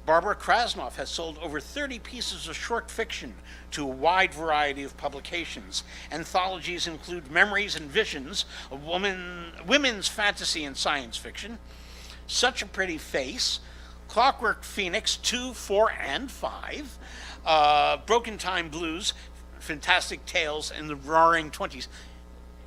Barbara Krasnoff has sold over 30 pieces of short fiction to a wide variety of publications. Anthologies include Memories and Visions of women's fantasy and science fiction, Such a Pretty Face, Clockwork Phoenix 2, 4, and 5, Broken Time Blues, Fantastic Tales in the Roaring Twenties.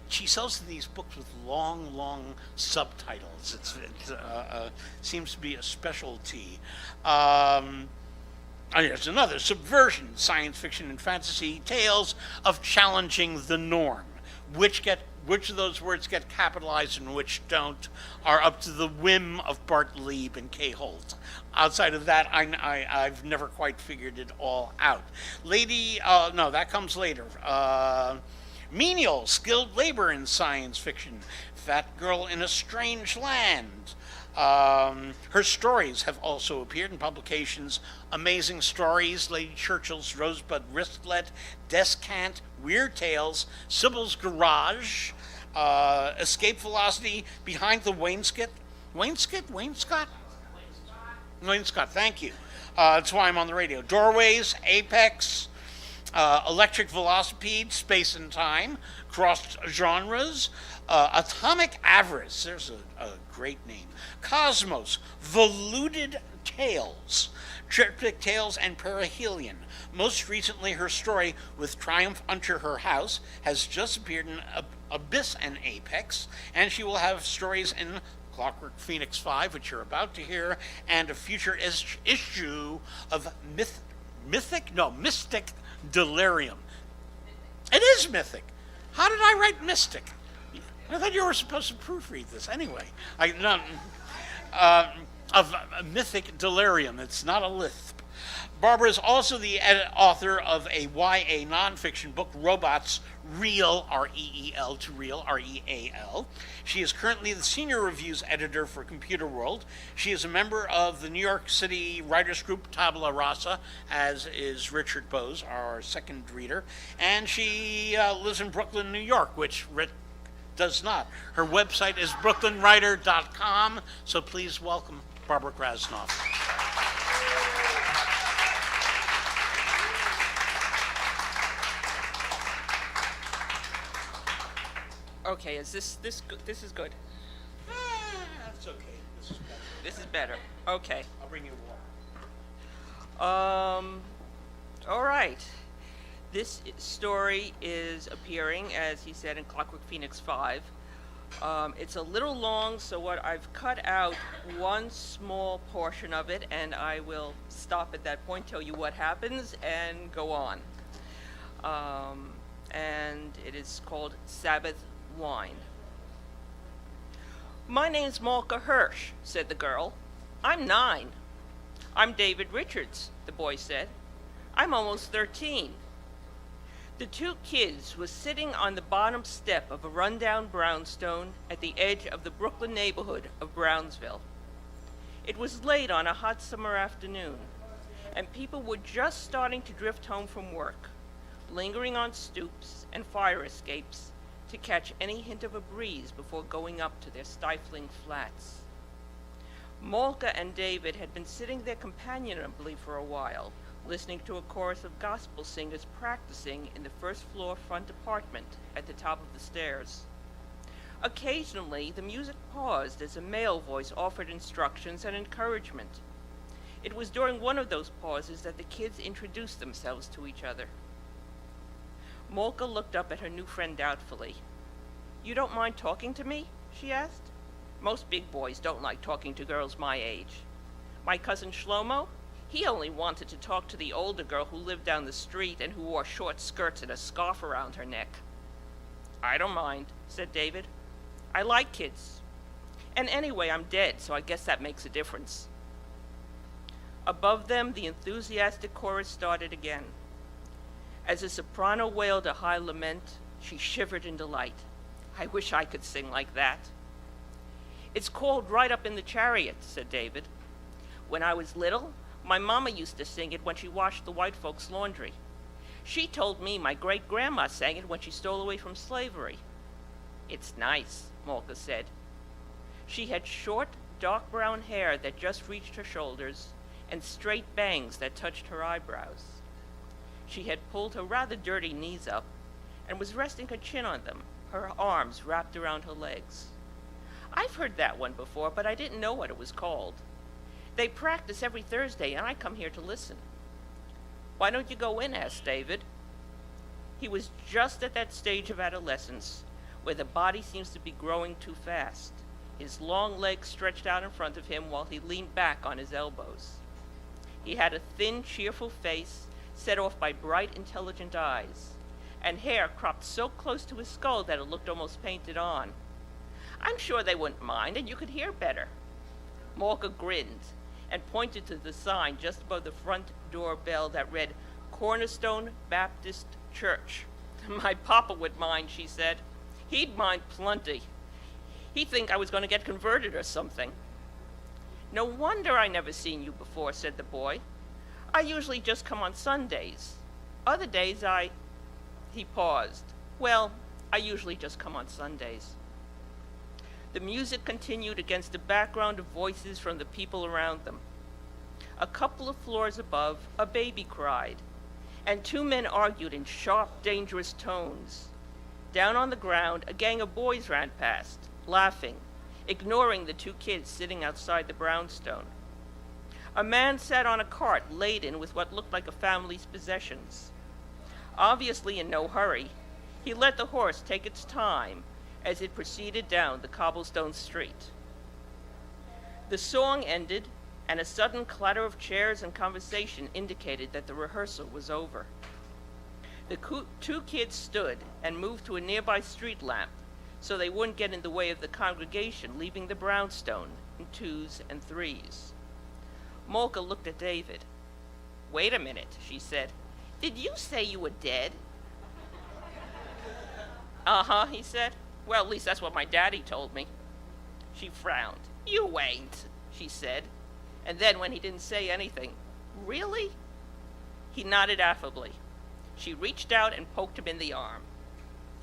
She sells these books with long, long subtitles. It seems to be a specialty. There's another Subversion, science fiction and fantasy tales of challenging the norm. Which of those words get capitalized and which don't are up to the whim of Bart Lieb and Kay Holt. Outside of that, I've never quite figured it all out. No, that comes later. Menial, skilled labor in science fiction. Fat Girl in a Strange Land. Her stories have also appeared in publications Amazing Stories, Lady Churchill's Rosebud Wristlet, Descant, Weird Tales, Sybil's Garage, Escape Velocity, Behind the Wainscot. Wainscot, thank you. That's why I'm on the radio. Doorways, Apex, Electric Velocipede, Space and Time, Crossed Genres, Atomic Avarice, there's a great name, Cosmos, Voluted Tales, Triptych Tales, and Perihelion. Most recently, her story With Triumph Unto Her House has just appeared in Abyss and Apex, and she will have stories in Clockwork Phoenix 5, which you're about to hear, and a future issue of Mystic Delirium. It is mythic. How did I write mystic? I thought you were supposed to proofread this anyway. Of Mythic Delirium. It's not a lisp. Barbara is also the author of a YA nonfiction book, Robots Real, R-E-E-L to Real, R-E-A-L. She is currently the senior reviews editor for Computer World. She is a member of the New York City writers group Tabula Rasa, as is Richard Bose, our second reader. And she lives in Brooklyn, New York, which Rick does not. Her website is brooklynwriter.com, so please welcome Barbara Krasnoff. Okay, is this good? This is good. That's okay. This is better. This is better. Okay. I'll bring you water. All right. This story is appearing, as he said, in Clockwork Phoenix 5. It's a little long, so what I've cut out one small portion of it, and I will stop at that point, tell you what happens, and go on. And it is called Sabbath Wine. My name's Malka Hirsch, said the girl. I'm 9. I'm David Richards, the boy said. I'm almost 13. The two kids were sitting on the bottom step of a rundown brownstone at the edge of the Brooklyn neighborhood of Brownsville. It was late on a hot summer afternoon, and people were just starting to drift home from work, lingering on stoops and fire escapes to catch any hint of a breeze before going up to their stifling flats. Malka and David had been sitting there companionably for a while, listening to a chorus of gospel singers practicing in the first-floor front apartment at the top of the stairs. Occasionally, the music paused as a male voice offered instructions and encouragement. It was during one of those pauses that the kids introduced themselves to each other. Malka looked up at her new friend doubtfully. "You don't mind talking to me?" she asked. "Most big boys don't like talking to girls my age. My cousin Shlomo, he only wanted to talk to the older girl who lived down the street and who wore short skirts and a scarf around her neck." "I don't mind," said David. "I like kids. And anyway, I'm dead, so I guess that makes a difference." Above them, the enthusiastic chorus started again. As a soprano wailed a high lament, she shivered in delight. "I wish I could sing like that." "It's called Right Up in the Chariot," said David. "When I was little, my mama used to sing it when she washed the white folks' laundry. She told me my great-grandma sang it when she stole away from slavery." "It's nice," Malka said. She had short, dark brown hair that just reached her shoulders, and straight bangs that touched her eyebrows. She had pulled her rather dirty knees up and was resting her chin on them, her arms wrapped around her legs. I've heard that one before, but I didn't know what it was called. They practice every Thursday, and I come here to listen. Why don't you go in? Asked David. He was just at that stage of adolescence where the body seems to be growing too fast. His long legs stretched out in front of him while he leaned back on his elbows. He had a thin, cheerful face set off by bright, intelligent eyes, and hair cropped so close to his skull that it looked almost painted on. I'm sure they wouldn't mind, and you could hear better. Malka grinned and pointed to the sign just above the front door bell that read, Cornerstone Baptist Church. My papa would mind, she said. He'd mind plenty. He'd think I was going to get converted or something. No wonder I never seen you before, said the boy. I usually just come on Sundays. Other days He paused. Well, I usually just come on Sundays. The music continued against a background of voices from the people around them. A couple of floors above, a baby cried, and two men argued in sharp, dangerous tones. Down on the ground, a gang of boys ran past, laughing, ignoring the two kids sitting outside the brownstone. A man sat on a cart laden with what looked like a family's possessions. Obviously in no hurry, he let the horse take its time as it proceeded down the cobblestone street. The song ended, and a sudden clatter of chairs and conversation indicated that the rehearsal was over. The two kids stood and moved to a nearby street lamp so they wouldn't get in the way of the congregation leaving the brownstone in twos and threes. Malka looked at David. Wait a minute, she said. Did you say you were dead? Uh-huh, he said. Well, at least that's what my daddy told me. She frowned. You ain't, she said. And then when he didn't say anything, really? He nodded affably. She reached out and poked him in the arm.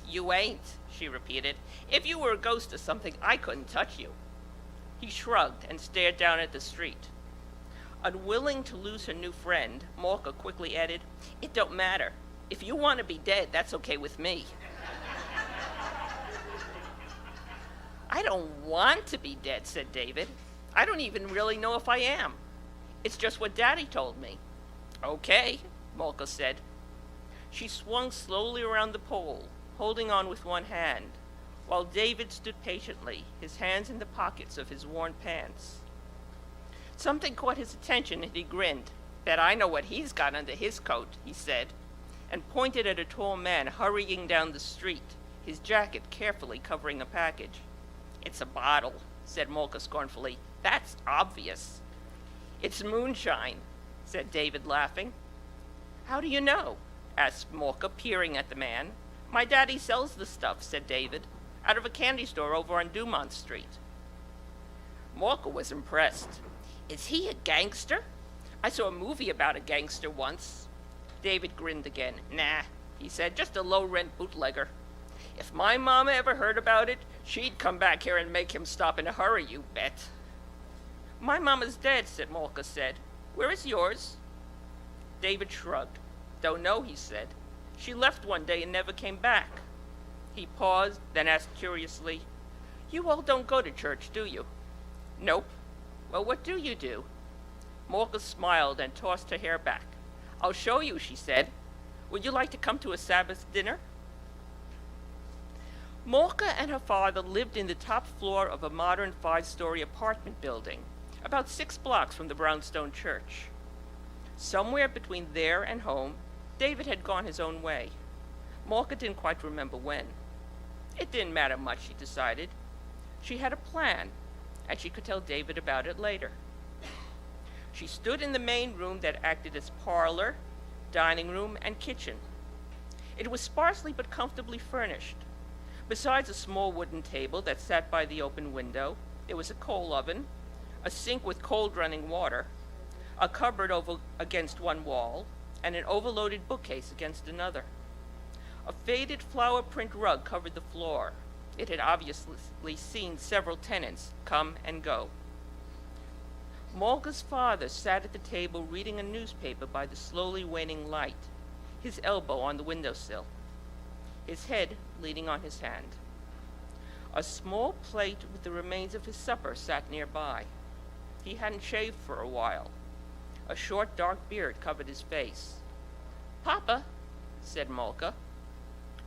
You ain't, she repeated. If you were a ghost or something, I couldn't touch you. He shrugged and stared down at the street. Unwilling to lose her new friend, Malka quickly added, It don't matter. If you want to be dead, that's okay with me. I don't want to be dead, said David. I don't even really know if I am. It's just what Daddy told me. Okay, Malka said. She swung slowly around the pole, holding on with one hand, while David stood patiently, his hands in the pockets of his worn pants. Something caught his attention and he grinned. Bet I know what he's got under his coat, he said, and pointed at a tall man hurrying down the street, his jacket carefully covering a package. It's a bottle, said Malka scornfully. That's obvious. It's moonshine, said David, laughing. How do you know? Asked Malka, peering at the man. My daddy sells the stuff, said David, out of a candy store over on Dumont Street. Malka was impressed. Is he a gangster? I saw a movie about a gangster once. David grinned again. Nah, he said, just a low-rent bootlegger. If my mama ever heard about it, she'd come back here and make him stop in a hurry, you bet. My mama's dead, said Malka said. Where is yours? David shrugged. Don't know, he said. She left one day and never came back. He paused, then asked curiously, You all don't go to church, do you? Nope. Well, what do you do? Malka smiled and tossed her hair back. I'll show you, she said. Would you like to come to a Sabbath dinner? Malka and her father lived in the top floor of a modern 5-story apartment building, about 6 blocks from the brownstone church. Somewhere between there and home, David had gone his own way. Malka didn't quite remember when. It didn't matter much, she decided. She had a plan, and she could tell David about it later. She stood in the main room that acted as parlor, dining room, and kitchen. It was sparsely but comfortably furnished. Besides a small wooden table that sat by the open window, there was a coal oven, a sink with cold running water, a cupboard over against one wall, and an overloaded bookcase against another. A faded flower print rug covered the floor. It had obviously seen several tenants come and go. Molga's father sat at the table reading a newspaper by the slowly waning light, his elbow on the windowsill, his head leaning on his hand. A small plate with the remains of his supper sat nearby. He hadn't shaved for a while. A short, dark beard covered his face. "Papa," said Molga.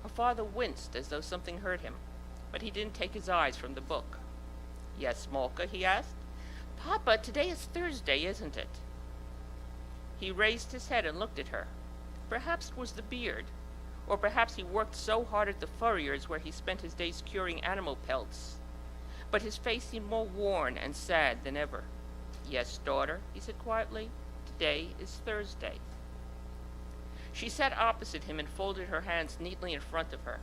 Her father winced as though something hurt him, but he didn't take his eyes from the book. "Yes, Molga?" he asked. "Papa, today is Thursday, isn't it?" He raised his head and looked at her. Perhaps it was the beard, or perhaps he worked so hard at the furrier's where he spent his days curing animal pelts. But his face seemed more worn and sad than ever. "Yes, daughter," he said quietly. "Today is Thursday." She sat opposite him and folded her hands neatly in front of her.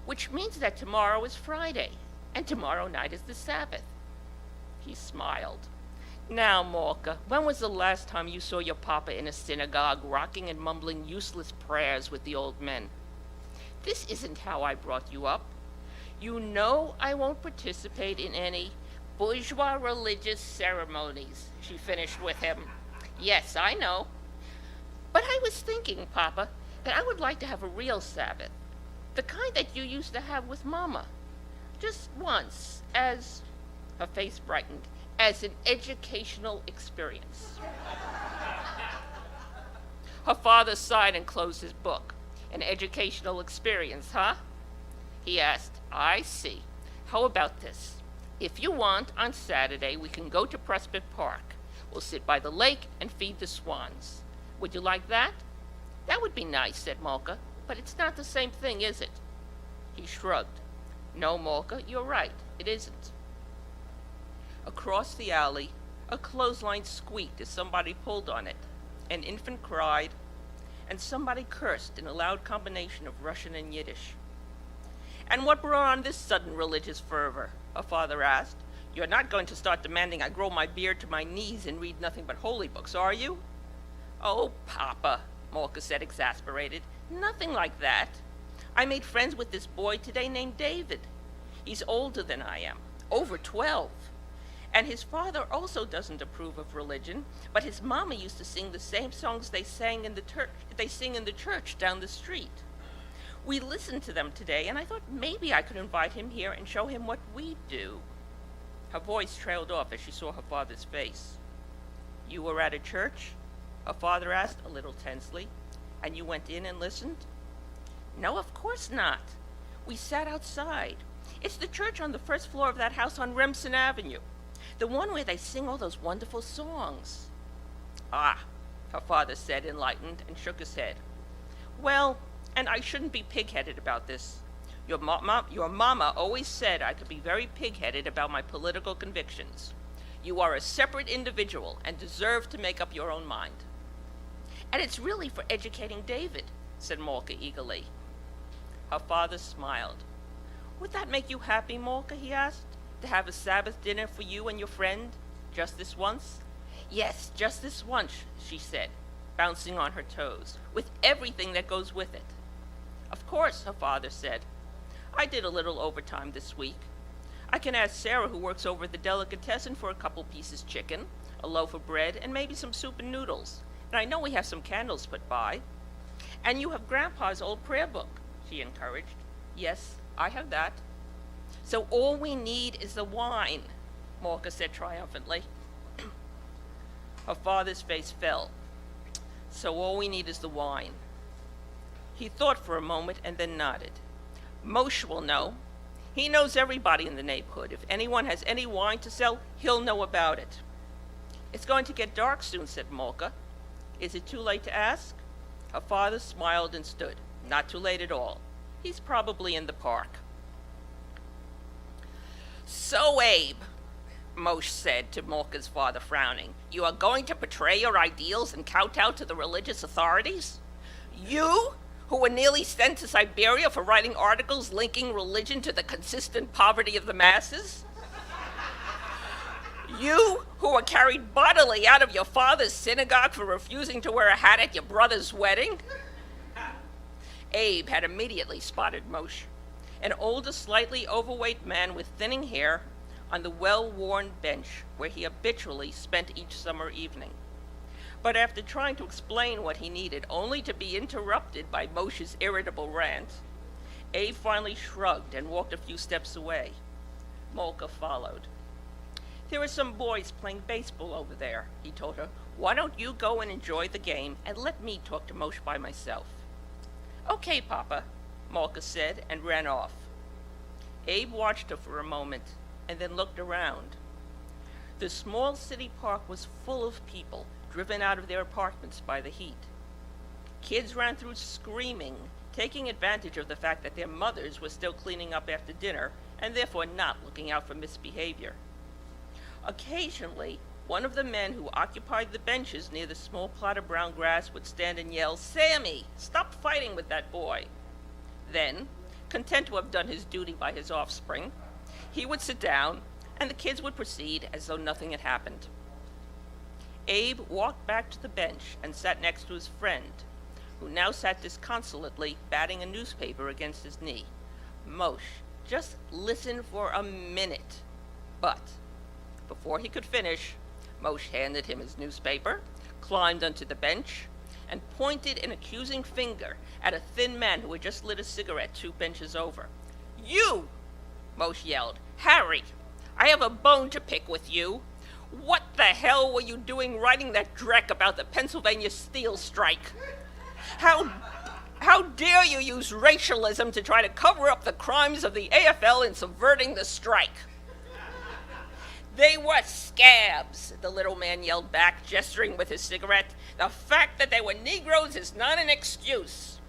"Which means that tomorrow is Friday, and tomorrow night is the Sabbath." He smiled. "Now, Molga, when was the last time you saw your papa in a synagogue rocking and mumbling useless prayers with the old men? This isn't how I brought you up. You know I won't participate in any bourgeois religious ceremonies," she finished with him. "Yes, I know. But I was thinking, Papa, that I would like to have a real Sabbath, the kind that you used to have with Mama. Just once, as," her face brightened, "as an educational experience." Her father sighed and closed his book. "An educational experience, huh?" he asked. "I see. How about this? If you want, on Saturday, we can go to Prospect Park. We'll sit by the lake and feed the swans. Would you like that?" "That would be nice," said Molga, "but it's not the same thing, is it?" He shrugged. "No, Molga, you're right. It isn't." Across the alley, a clothesline squeaked as somebody pulled on it. An infant cried, and somebody cursed in a loud combination of Russian and Yiddish. "And what brought on this sudden religious fervor?" her father asked. "You're not going to start demanding I grow my beard to my knees and read nothing but holy books, are you?" "Oh, Papa," Molga said, exasperated. "Nothing like that. I made friends with this boy today named David. He's older than I am, over 12. And his father also doesn't approve of religion, but his mama used to sing the same songs they sing in the church down the street. We listened to them today, and I thought maybe I could invite him here and show him what we do." Her voice trailed off as she saw her father's face. "You were at a church?" her father asked a little tensely. "And you went in and listened?" "No, of course not. We sat outside. It's the church on the first floor of that house on Remsen Avenue, the one where they sing all those wonderful songs." "Ah," her father said, enlightened, and shook his head. "Well, and I shouldn't be pig-headed about this. Your mama always said I could be very pig-headed about my political convictions. You are a separate individual and deserve to make up your own mind." "And it's really for educating David," said Molga eagerly. Her father smiled. "Would that make you happy, Molga?" he asked. "To have a Sabbath dinner for you and your friend, just this once?" "Yes, just this once," she said, bouncing on her toes, "with everything that goes with it." "Of course," her father said. "I did a little overtime this week. I can ask Sarah, who works over at the delicatessen, for a couple pieces chicken, a loaf of bread, and maybe some soup and noodles. And I know we have some candles put by. And you have Grandpa's old prayer book," she encouraged. "Yes, I have that." "So all we need is the wine," Molga said triumphantly. Her father's face fell. "So all we need is the wine." He thought for a moment and then nodded. "Moshe will know. He knows everybody in the neighborhood. If anyone has any wine to sell, he'll know about it." "It's going to get dark soon," said Molga. "Is it too late to ask?" Her father smiled and stood. "Not too late at all. He's probably in the park." "So, Abe," Moshe said to Molga's father, frowning, "you are going to betray your ideals and kowtow to the religious authorities? You, who were nearly sent to Siberia for writing articles linking religion to the consistent poverty of the masses? You, who were carried bodily out of your father's synagogue for refusing to wear a hat at your brother's wedding?" Abe had immediately spotted Moshe, an older, slightly overweight man with thinning hair, on the well-worn bench where he habitually spent each summer evening. But after trying to explain what he needed, only to be interrupted by Moshe's irritable rant, Abe finally shrugged and walked a few steps away. Molka followed. "There are some boys playing baseball over there," he told her. "Why don't you go and enjoy the game and let me talk to Moshe by myself?" "Okay, Papa," Molka said and ran off. Abe watched her for a moment and then looked around. The small city park was full of people driven out of their apartments by the heat. Kids ran through screaming, taking advantage of the fact that their mothers were still cleaning up after dinner and therefore not looking out for misbehavior. Occasionally, one of the men who occupied the benches near the small plot of brown grass would stand and yell, "Sammy, stop fighting with that boy." Then, content to have done his duty by his offspring, he would sit down and the kids would proceed as though nothing had happened. Abe walked back to the bench and sat next to his friend, who now sat disconsolately batting a newspaper against his knee. "Moshe, just listen for a minute." But before he could finish, Moshe handed him his newspaper, climbed onto the bench, and pointed an accusing finger at a thin man who had just lit a cigarette 2 benches over. "You!" Moshe yelled. "Harry, I have a bone to pick with you. What the hell were you doing writing that dreck about the Pennsylvania steel strike? How dare you use racialism to try to cover up the crimes of the AFL in subverting the strike?" "They were scabs," the little man yelled back, gesturing with his cigarette. "The fact that they were Negroes is not an excuse.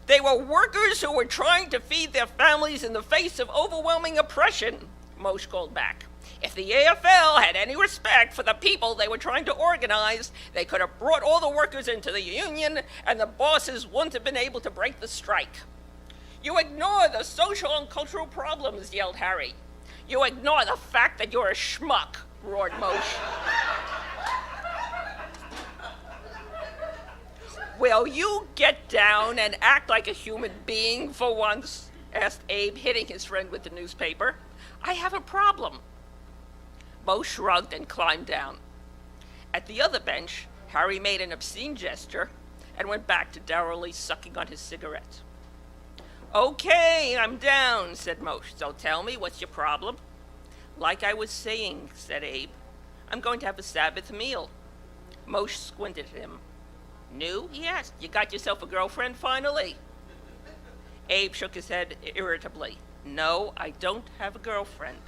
They were workers who were trying to feed their families in the face of overwhelming oppression," Moshe called back. "If the AFL had any respect for the people they were trying to organize, they could have brought all the workers into the union and the bosses wouldn't have been able to break the strike." "You ignore the social and cultural problems," yelled Harry. "You ignore the fact that you're a schmuck," roared Moshe. "Will you get down and act like a human being for once?" asked Abe, hitting his friend with the newspaper. "I have a problem." Moshe shrugged and climbed down. At the other bench, Harry made an obscene gesture and went back to dourly sucking on his cigarette. "Okay, I'm down," said Moshe. "So tell me, what's your problem?" "Like I was saying," said Abe, "I'm going to have a Sabbath meal." Moshe squinted at him. "New?" he asked. "You got yourself a girlfriend finally?" Abe shook his head irritably. "No, I don't have a girlfriend."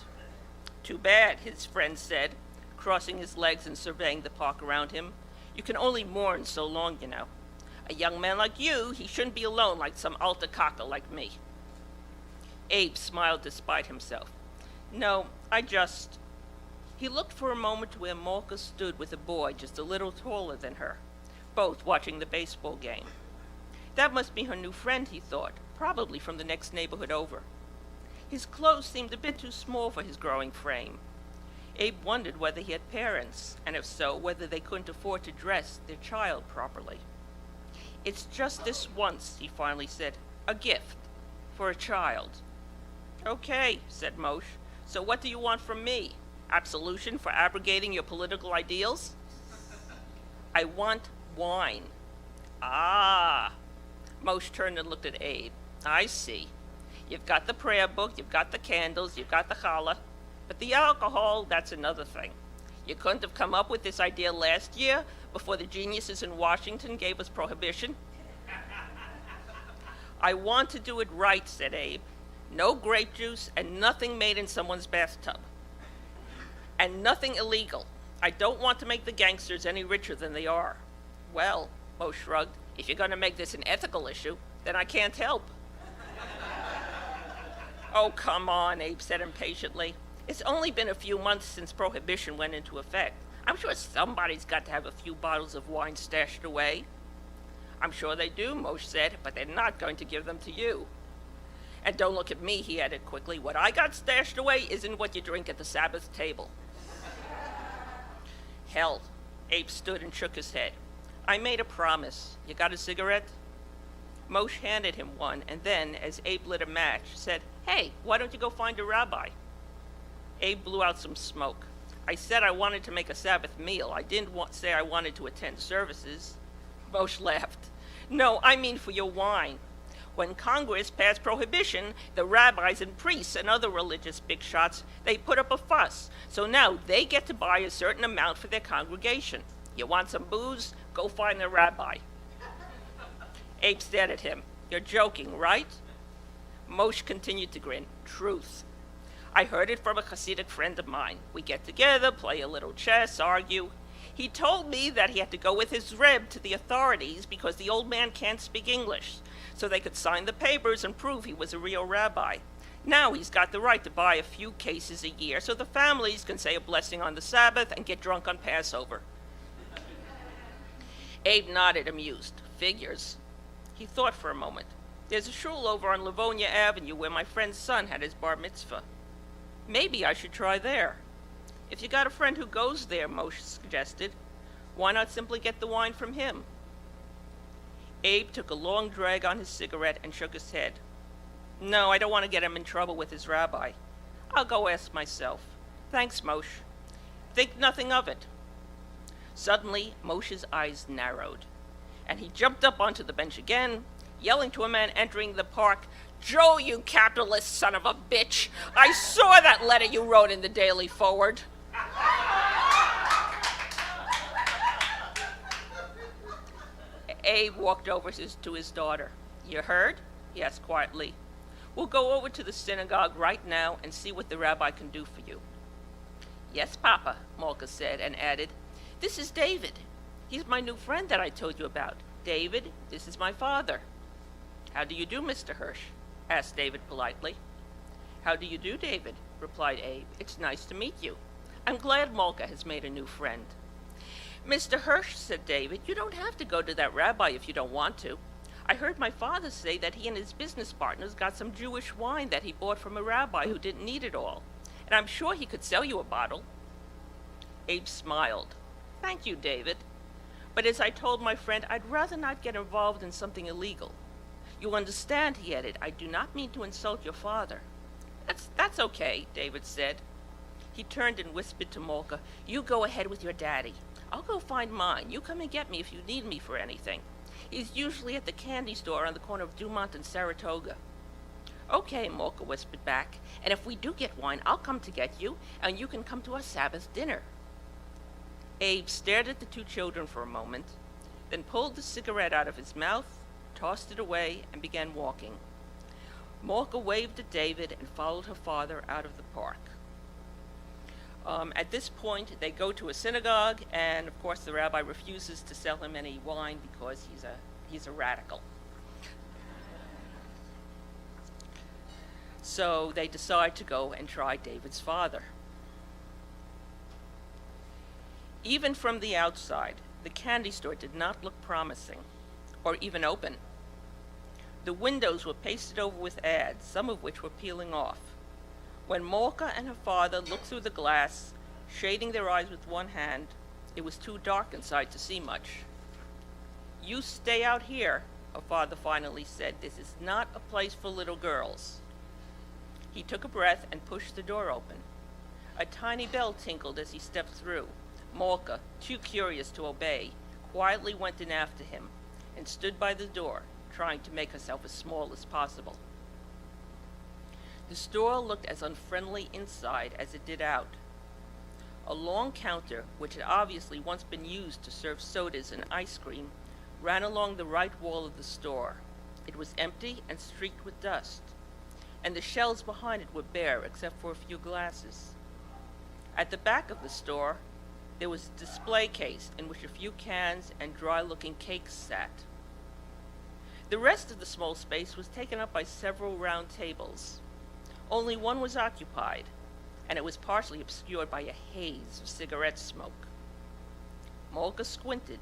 "Too bad," his friend said, crossing his legs and surveying the park around him. "You can only mourn so long, you know. A young man like you, he shouldn't be alone like some alta caca like me." Abe smiled despite himself. "No, He looked for a moment to where Molka stood with a boy just a little taller than her, both watching the baseball game. That must be her new friend, he thought, probably from the next neighborhood over. His clothes seemed a bit too small for his growing frame. Abe wondered whether he had parents, and if so, whether they couldn't afford to dress their child properly. "It's just this once," he finally said. "A gift. For a child." "Okay," said Moshe. "So what do you want from me? Absolution for abrogating your political ideals?" "I want wine." "Ah." Moshe turned and looked at Abe. "I see. You've got the prayer book, you've got the candles, you've got the challah. But the alcohol, that's another thing. You couldn't have come up with this idea last year, before the geniuses in Washington gave us prohibition?" "I want to do it right," said Abe. "No grape juice and nothing made in someone's bathtub. And nothing illegal. I don't want to make the gangsters any richer than they are." "Well," Moshe shrugged, "if you're going to make this an ethical issue, then I can't help." "Oh, come on," Abe said impatiently. "It's only been a few months since prohibition went into effect. I'm sure somebody's got to have a few bottles of wine stashed away." "I'm sure they do," Moshe said, "but they're not going to give them to you. And don't look at me," he added quickly. "What I got stashed away isn't what you drink at the Sabbath table." "Hell," Abe stood and shook his head. "I made a promise. You got a cigarette?" Moshe handed him one, and then, as Abe lit a match, said, "Hey, why don't you go find a rabbi?" Abe blew out some smoke. I said I wanted to make a Sabbath meal. I didn't say I wanted to attend services. Moshe laughed. No, I mean for your wine. When Congress passed prohibition, the rabbis and priests and other religious big shots, they put up a fuss. So now they get to buy a certain amount for their congregation. You want some booze? Go find the rabbi. Abe stared at him. You're joking, right? Moshe continued to grin. Truth. I heard it from a Hasidic friend of mine. We get together, play a little chess, argue. He told me that he had to go with his Reb to the authorities because the old man can't speak English, so they could sign the papers and prove he was a real rabbi. Now he's got the right to buy a few cases a year so the families can say a blessing on the Sabbath and get drunk on Passover. Abe nodded, amused. Figures. He thought for a moment. There's a shul over on Livonia Avenue where my friend's son had his bar mitzvah. Maybe I should try there. If you got a friend who goes there, Moshe suggested, why not simply get the wine from him? Abe took a long drag on his cigarette and shook his head. No, I don't want to get him in trouble with his rabbi. I'll go ask myself. Thanks, Moshe. Think nothing of it. Suddenly, Moshe's eyes narrowed, and he jumped up onto the bench again, yelling to a man entering the park, Joe, you capitalist son of a bitch! I saw that letter you wrote in the Daily Forward. Abe walked over to his daughter. You heard? He asked quietly. We'll go over to the synagogue right now and see what the rabbi can do for you. Yes, Papa, Malka said, and added, This is David. He's my new friend that I told you about. David, this is my father. How do you do, Mr. Hirsch? Asked David politely. How do you do, David? Replied Abe. It's nice to meet you. I'm glad Malka has made a new friend. Mr. Hirsch, said David, you don't have to go to that rabbi if you don't want to. I heard my father say that he and his business partners got some Jewish wine that he bought from a rabbi who didn't need it all, and I'm sure he could sell you a bottle. Abe smiled. Thank you, David. But as I told my friend, I'd rather not get involved in something illegal. You understand, he added, I do not mean to insult your father. That's okay, David said. He turned and whispered to Malka, You go ahead with your daddy. I'll go find mine. You come and get me if you need me for anything. He's usually at the candy store on the corner of Dumont and Saratoga. Okay, Malka whispered back, and if we do get wine, I'll come to get you, and you can come to our Sabbath dinner. Abe stared at the two children for a moment, then pulled the cigarette out of his mouth, tossed it away, and began walking. Malka waved at David and followed her father out of the park. At this point, they go to a synagogue, and of course the rabbi refuses to sell him any wine because he's a radical. So they decide to go and try David's father. Even from the outside, the candy store did not look promising, or even open. The windows were pasted over with ads, some of which were peeling off. When Malka and her father looked through the glass, shading their eyes with one hand, it was too dark inside to see much. You stay out here, her father finally said. This is not a place for little girls. He took a breath and pushed the door open. A tiny bell tinkled as he stepped through. Malka, too curious to obey, quietly went in after him and stood by the door, trying to make herself as small as possible. The store looked as unfriendly inside as it did out. A long counter, which had obviously once been used to serve sodas and ice cream, ran along the right wall of the store. It was empty and streaked with dust, and the shelves behind it were bare except for a few glasses. At the back of the store, there was a display case in which a few cans and dry-looking cakes sat. The rest of the small space was taken up by several round tables. Only one was occupied, and it was partially obscured by a haze of cigarette smoke. Malka squinted.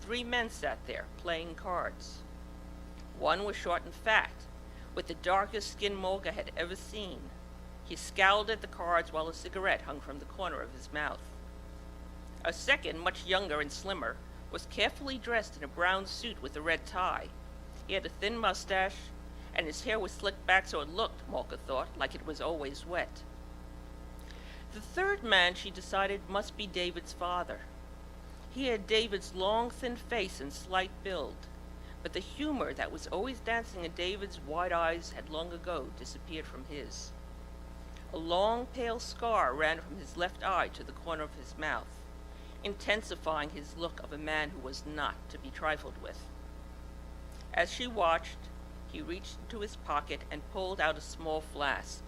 3 men sat there, playing cards. One was short and fat, with the darkest skin Malka had ever seen. He scowled at the cards while a cigarette hung from the corner of his mouth. A second, much younger and slimmer, was carefully dressed in a brown suit with a red tie. He had a thin mustache, and his hair was slicked back so it looked, Malka thought, like it was always wet. The third man, she decided, must be David's father. He had David's long, thin face and slight build, but the humor that was always dancing in David's wide eyes had long ago disappeared from his. A long, pale scar ran from his left eye to the corner of his mouth, intensifying his look of a man who was not to be trifled with. As she watched, he reached into his pocket and pulled out a small flask.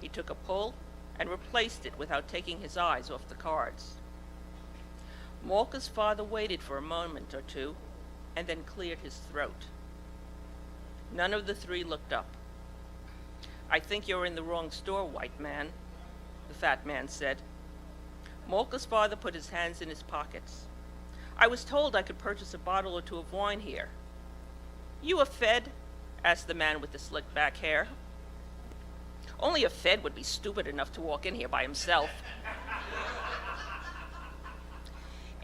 He took a pull and replaced it without taking his eyes off the cards. Malka's father waited for a moment or two and then cleared his throat. None of the three looked up. "I think you're in the wrong store, white man," the fat man said. Malka's father put his hands in his pockets. "I was told I could purchase a bottle or two of wine here." "You a Fed?" asked the man with the slick back hair. "Only a Fed would be stupid enough to walk in here by himself."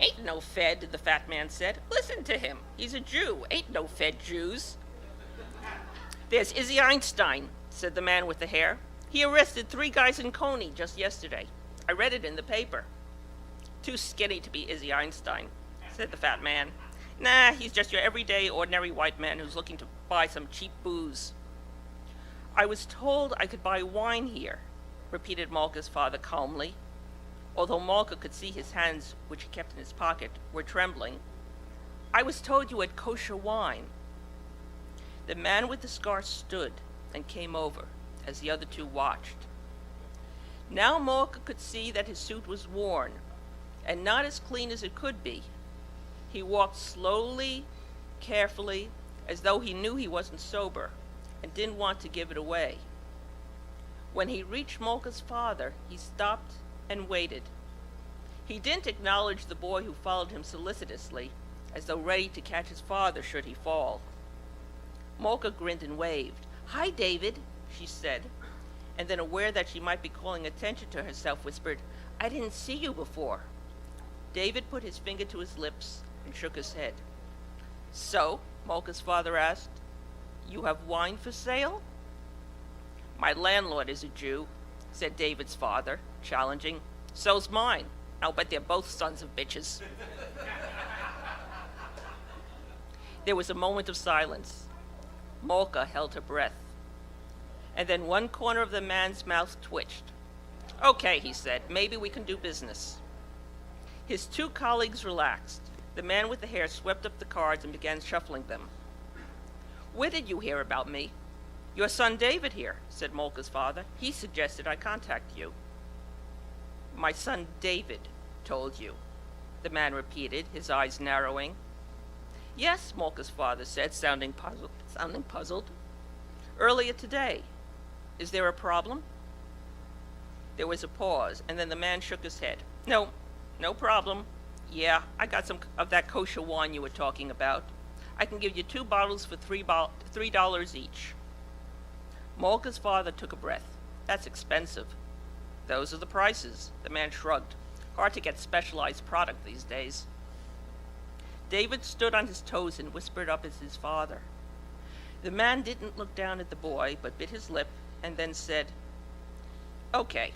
"Ain't no Fed," the fat man said. "Listen to him. He's a Jew. Ain't no Fed Jews." "There's Izzy Einstein," said the man with the hair. "He arrested 3 guys in Coney just yesterday. I read it in the paper." "Too skinny to be Izzy Einstein," said the fat man. "Nah, he's just your everyday, ordinary white man who's looking to buy some cheap booze." "I was told I could buy wine here," repeated Malka's father calmly, although Malka could see his hands, which he kept in his pocket, were trembling. "I was told you had kosher wine." The man with the scar stood and came over as the other two watched. Now Malka could see that his suit was worn and not as clean as it could be. He walked slowly, carefully, as though he knew he wasn't sober and didn't want to give it away. When he reached Malka's father, he stopped and waited. He didn't acknowledge the boy who followed him solicitously, as though ready to catch his father should he fall. Malka grinned and waved. "Hi, David," she said, and then, aware that she might be calling attention to herself, whispered, "I didn't see you before." David put his finger to his lips and shook his head. "So," Malka's father asked, "you have wine for sale?" "My landlord is a Jew," said David's father, challenging. "So's mine. I'll bet they're both sons of bitches." There was a moment of silence. Malka held her breath. And then one corner of the man's mouth twitched. "Okay," he said, "maybe we can do business." His 2 colleagues relaxed. The man with the hair swept up the cards and began shuffling them. "Where did you hear about me?" "Your son David here," said Malka's father. "He suggested I contact you." "My son David told you," the man repeated, his eyes narrowing. "Yes," Malka's father said, sounding puzzled. "Earlier today. Is there a problem?" There was a pause, and then the man shook his head. No problem. Yeah, I got some of that kosher wine you were talking about. I can give you 2 bottles for $3 each." Malka's father took a breath. "That's expensive." "Those are the prices," the man shrugged. "Hard to get specialized product these days." David stood on his toes and whispered up at his father. The man didn't look down at the boy, but bit his lip and then said, "Okay,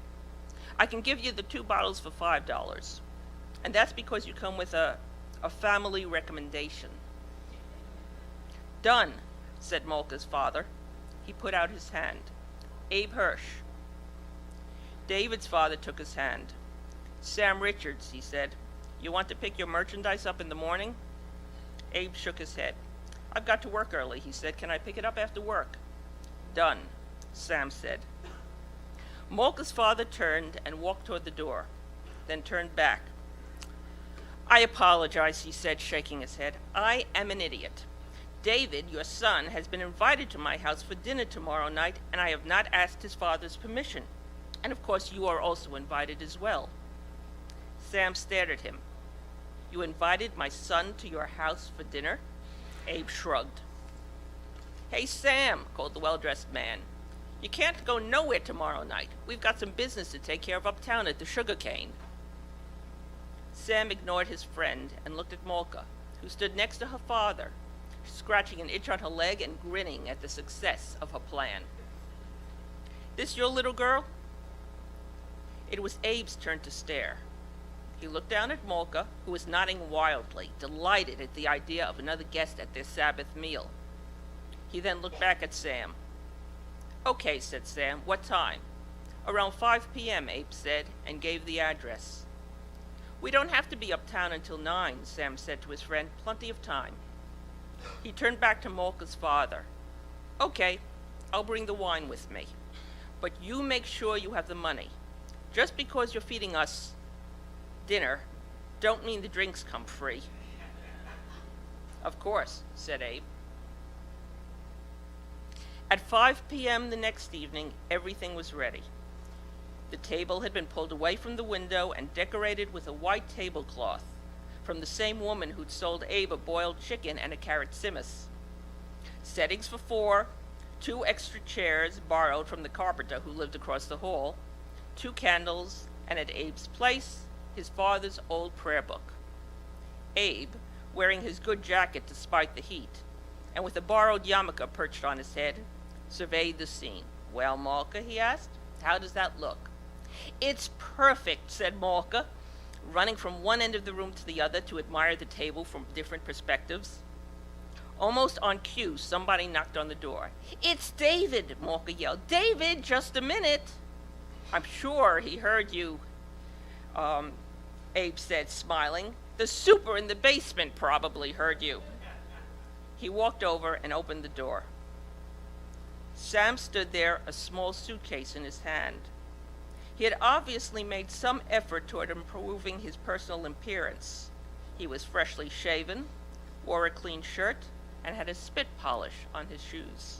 I can give you the 2 bottles for $5. And that's because you come with a family recommendation." "Done," said Malka's father. He put out his hand. "Abe Hirsch." David's father took his hand. "Sam Richards," he said. "You want to pick your merchandise up in the morning?" Abe shook his head. "I've got to work early," he said. "Can I pick it up after work?" "Done," Sam said. Malka's father turned and walked toward the door, then turned back. "I apologize," he said, shaking his head. "I am an idiot. David, your son, has been invited to my house for dinner tomorrow night, and I have not asked his father's permission. And of course you are also invited as well." Sam stared at him. "You invited my son to your house for dinner?" Abe shrugged. "Hey, Sam," called the well-dressed man. "You can't go nowhere tomorrow night. We've got some business to take care of uptown at the Sugar Cane." Sam ignored his friend and looked at Malka, who stood next to her father, scratching an itch on her leg and grinning at the success of her plan. "This your little girl?" It was Abe's turn to stare. He looked down at Molka, who was nodding wildly, delighted at the idea of another guest at their Sabbath meal. He then looked back at Sam. "Okay," said Sam. "What time?" "Around 5 p.m., Abe said, and gave the address. "We don't have to be uptown until 9, Sam said to his friend. "Plenty of time." He turned back to Molka's father. "Okay, I'll bring the wine with me. But you make sure you have the money. Just because you're feeding us dinner, don't mean the drinks come free." "Of course," said Abe. At 5 p.m. the next evening, everything was ready. The table had been pulled away from the window and decorated with a white tablecloth from the same woman who'd sold Abe a boiled chicken and a carrot simus. Settings for 4, 2 extra chairs borrowed from the carpenter who lived across the hall, 2 candles, and at Abe's place, his father's old prayer book. Abe, wearing his good jacket despite the heat, and with a borrowed yarmulke perched on his head, surveyed the scene. "Well, Molka," he asked, "how does that look?" "It's perfect," said Molka, running from one end of the room to the other to admire the table from different perspectives. Almost on cue, somebody knocked on the door. "It's David," Molka yelled. "David, just a minute." "I'm sure he heard you," Abe said, smiling. "The super in the basement probably heard you." He walked over and opened the door. Sam stood there, a small suitcase in his hand. He had obviously made some effort toward improving his personal appearance. He was freshly shaven, wore a clean shirt, and had a spit polish on his shoes.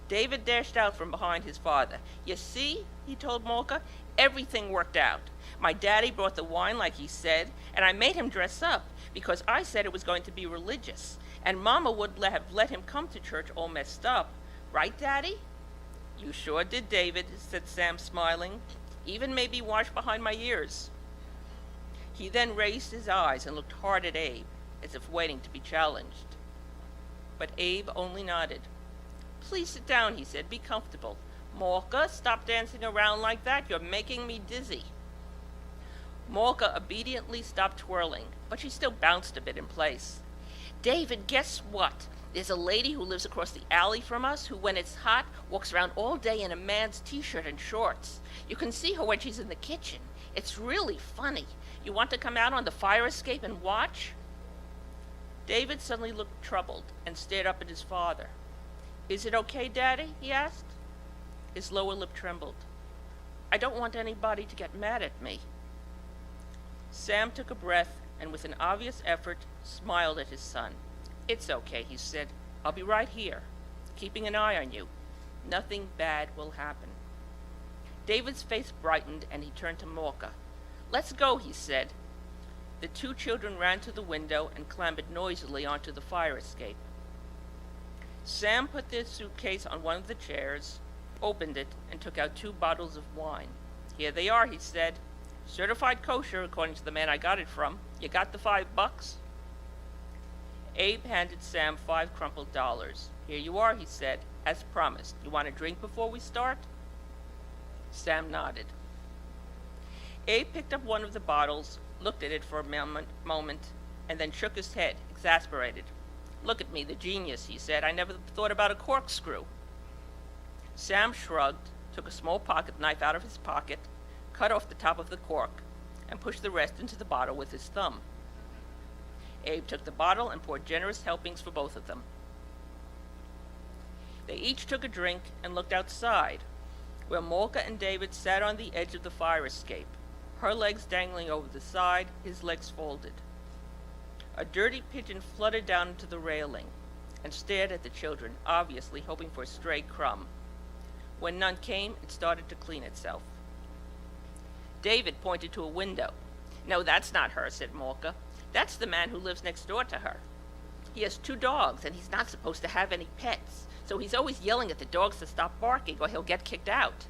David dashed out from behind his father. "You see," he told Molka, "everything worked out. My daddy brought the wine like he said, and I made him dress up because I said it was going to be religious, and Mama would have let him come to church all messed up. Right, Daddy?" "You sure did, David," said Sam, smiling. "Even made me wash behind my ears." He then raised his eyes and looked hard at Abe, as if waiting to be challenged. But Abe only nodded. "Please sit down," he said. "Be comfortable. Molka, stop dancing around like that. You're making me dizzy." Molka obediently stopped twirling, but she still bounced a bit in place. "David, guess what? There's a lady who lives across the alley from us who, when it's hot, walks around all day in a man's t-shirt and shorts. You can see her when she's in the kitchen. It's really funny. You want to come out on the fire escape and watch?" David suddenly looked troubled and stared up at his father. "Is it okay, Daddy?" he asked. His lower lip trembled. "I don't want anybody to get mad at me." Sam took a breath and, with an obvious effort, smiled at his son. "It's okay," he said. "I'll be right here, keeping an eye on you. Nothing bad will happen." David's face brightened and he turned to Molka. "Let's go," he said. The 2 children ran to the window and clambered noisily onto the fire escape. Sam put their suitcase on one of the chairs, opened it, and took out 2 bottles of wine. "Here they are," he said. "Certified kosher, according to the man I got it from. You got the $5? Abe handed Sam 5 crumpled dollars. "Here you are," he said, "as promised. You want a drink before we start?" Sam nodded. Abe picked up one of the bottles, looked at it for a moment, and then shook his head, exasperated. "Look at me, the genius," he said. "I never thought about a corkscrew." Sam shrugged, took a small pocket knife out of his pocket, cut off the top of the cork, and pushed the rest into the bottle with his thumb. Abe took the bottle and poured generous helpings for both of them. They each took a drink and looked outside, where Molka and David sat on the edge of the fire escape, her legs dangling over the side, his legs folded. A dirty pigeon fluttered down into the railing and stared at the children, obviously hoping for a stray crumb. When none came, it started to clean itself. David pointed to a window. "No, that's not her," said Molka. "That's the man who lives next door to her. He has 2 dogs, and he's not supposed to have any pets, so he's always yelling at the dogs to stop barking or he'll get kicked out."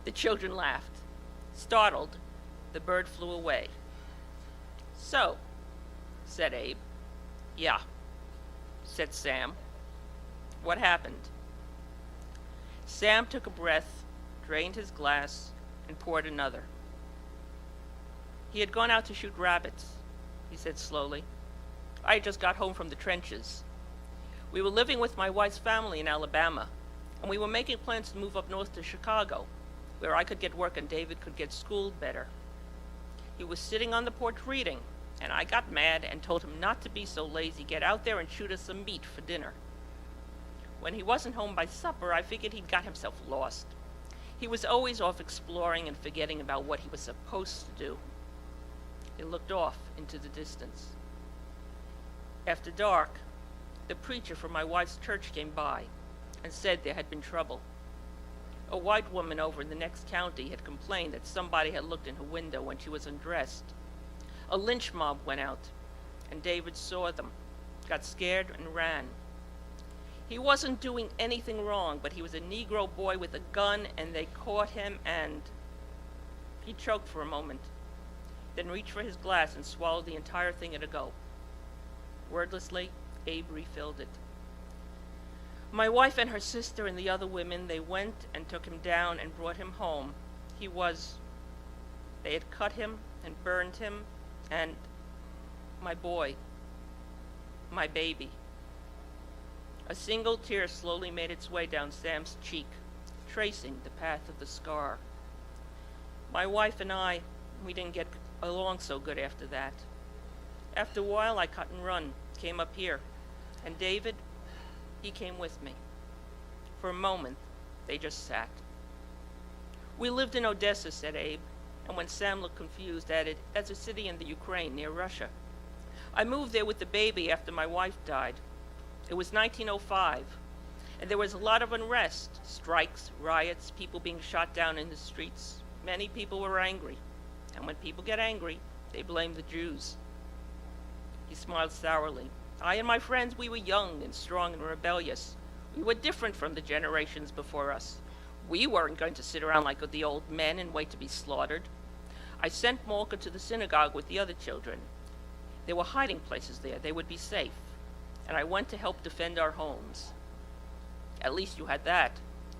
The children laughed. Startled, the bird flew away. "So," said Abe. "Yeah," said Sam. "What happened?" Sam took a breath, drained his glass, and poured another. He had gone out to shoot rabbits, he said slowly. I had just got home from the trenches. We were living with my wife's family in Alabama, and we were making plans to move up north to Chicago, where I could get work and David could get schooled better. He was sitting on the porch reading, and I got mad and told him not to be so lazy, get out there and shoot us some meat for dinner. When he wasn't home by supper, I figured he'd got himself lost. He was always off exploring and forgetting about what he was supposed to do. He looked off into the distance. After dark, the preacher from my wife's church came by and said there had been trouble. A white woman over in the next county had complained that somebody had looked in her window when she was undressed. A lynch mob went out, and David saw them, got scared, and ran. He wasn't doing anything wrong, but he was a Negro boy with a gun, and they caught him, and... He choked for a moment, then reached for his glass and swallowed the entire thing at a gulp. Wordlessly, Abe refilled it. My wife and her sister and the other women, they went and took him down and brought him home. They had cut him and burned him, and my boy, my baby. A single tear slowly made its way down Sam's cheek, tracing the path of the scar. My wife and I, we didn't get along so good after that. After a while, I cut and run, came up here, and David, he came with me. For a moment, they just sat. We lived in Odessa, said Abe, and when Sam looked confused, added, that's a city in the Ukraine near Russia. I moved there with the baby after my wife died. It was 1905, and there was a lot of unrest, strikes, riots, people being shot down in the streets. Many people were angry, and when people get angry, they blame the Jews. He smiled sourly. I and my friends, we were young and strong and rebellious. We were different from the generations before us. We weren't going to sit around like the old men and wait to be slaughtered. I sent Malka to the synagogue with the other children. There were hiding places there. They would be safe. And I went to help defend our homes. At least you had that,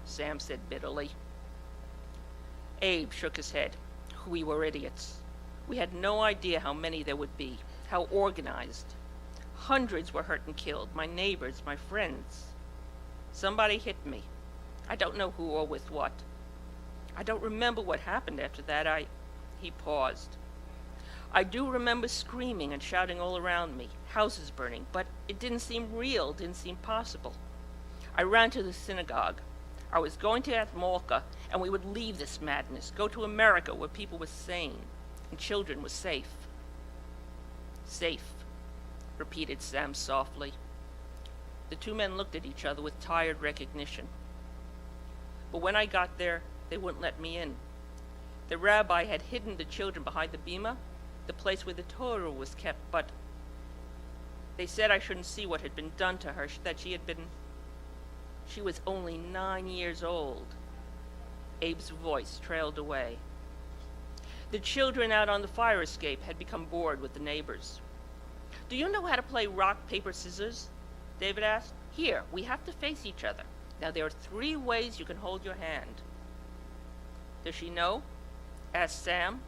Sam said bitterly. Abe shook his head. We were idiots. We had no idea how many there would be, how organized. Hundreds were hurt and killed, my neighbors, my friends. Somebody hit me. I don't know who or with what. I don't remember what happened after that. He paused. I do remember screaming and shouting all around me, houses burning, but it didn't seem real, didn't seem possible. I ran to the synagogue. I was going to Aunt Malka, and we would leave this madness, go to America where people were sane and children were safe. Safe, repeated Sam softly. The two men looked at each other with tired recognition. But when I got there, they wouldn't let me in. The rabbi had hidden the children behind the bima, the place where the Torah was kept, but they said I shouldn't see what had been done to her, that she was only 9 years old. Abe's voice trailed away. The children out on the fire escape had become bored with the neighbors. Do you know how to play rock, paper, scissors? David asked. Here, we have to face each other. Now there are 3 ways you can hold your hand. Does she know? Asked Sam.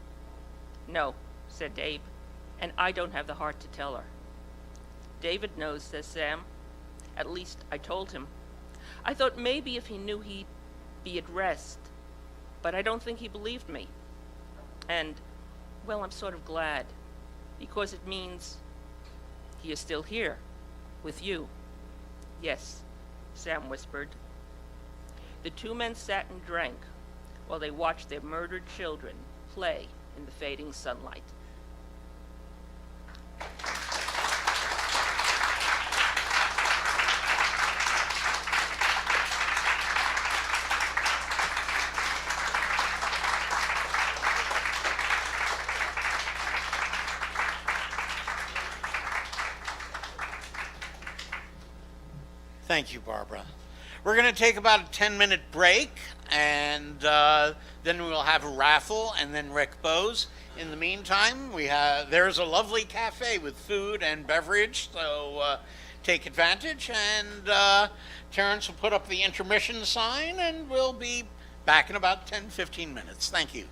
No, said Abe, and I don't have the heart to tell her. David knows, says Sam. At least I told him. I thought maybe if he knew he'd be at rest, but I don't think he believed me. And, well, I'm sort of glad, because it means he is still here, with you. Yes, Sam whispered. The 2 men sat and drank while they watched their murdered children play in the fading sunlight. Thank you, Barbara. We're going to take about a 10-minute break, and then we'll have a raffle, and then Rick Bowes. In the meantime, there's a lovely cafe with food and beverage, so take advantage. And Terrence will put up the intermission sign, and we'll be back Back in about 10, 15 minutes. Thank you.